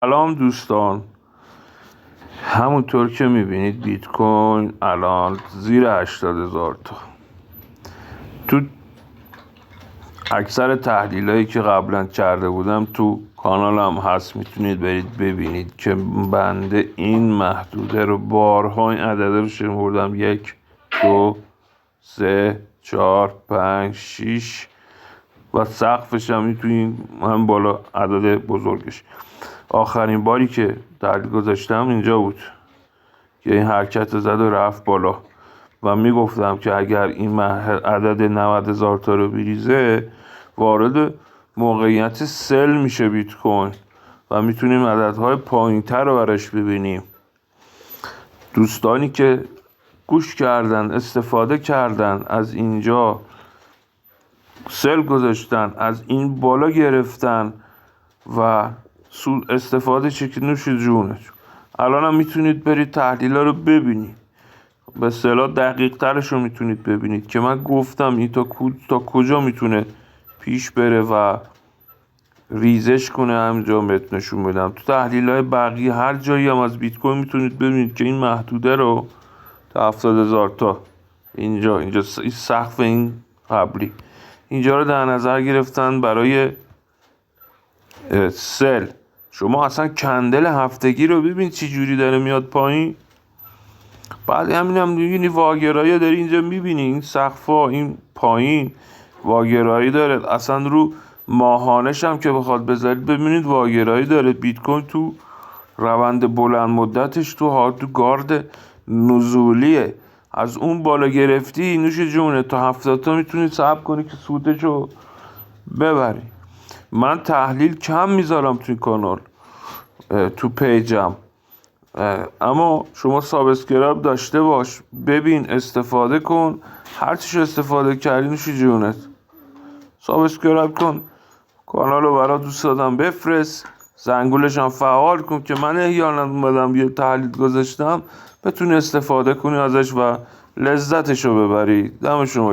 سلام دوستان، همونطور که میبینید بیت کوین الان زیر 80,000 تا. تو اکثر تحلیل هایی که قبلا کرده بودم تو کانالم هست، میتونید برید ببینید که بنده این محدوده رو بارها این عدده رو شمردم: 1 2 3 4 5 6 و سقفش هم میتونید هم بالا عدد بزرگش. آخرین باری که تحلیل گذاشتم اینجا بود که این حرکت زد و رفت بالا و میگفتم که اگر این عدد 90,000 تا رو بریزه وارد موقعیت سل میشه بیت کوین و میتونیم عددهای پایین تر رو برش ببینیم. دوستانی که گوش کردن، استفاده کردن، از اینجا سل گذاشتن، از این بالا گرفتن و سود استفاده چه که نوش جونش. الان هم میتونید برید تحلیل ها رو ببینید، به اصطلاح دقیق ترش رو میتونید ببینید که من گفتم این تا کجا میتونه پیش بره و ریزش کنه. همینجا بهت نشون میدم. تو تحلیل های بقیه هر جایی هم از بیت کوین میتونید ببینید که این محدوده رو تا 70,000 تا اینجا این سقف این قبلی اینجا رو در نظر گرفتن برای سل. شما اصلا کندل هفتگی رو ببین چی جوری داره میاد پایین. بعد همینم میبینی واگرایی داری اینجا میبینی این سقفا این پایین واگرایی داره. اصلا رو ماهانش هم که بخواد بذارید ببینید واگرایی داره. بیت کوین تو روند بلند مدتش تو هارد گارد نزولیه. از اون بالا گرفتی نوش جونه تا 70 تا میتونی صبر کنی که سودشو ببری. من تحلیل کم میذارم توی کانال تو پیجم، اما شما سابسکرایب داشته باش، ببین، استفاده کن. هر چیش استفاده کردی نوش جونت. سابسکرایب کن، کانال رو برای دوست دادم بفرست، زنگولش هم فعال کن که من احیانا اومدم یه تحلیل گذاشتم بتونی استفاده کنی ازش و لذتشو ببری. دم شما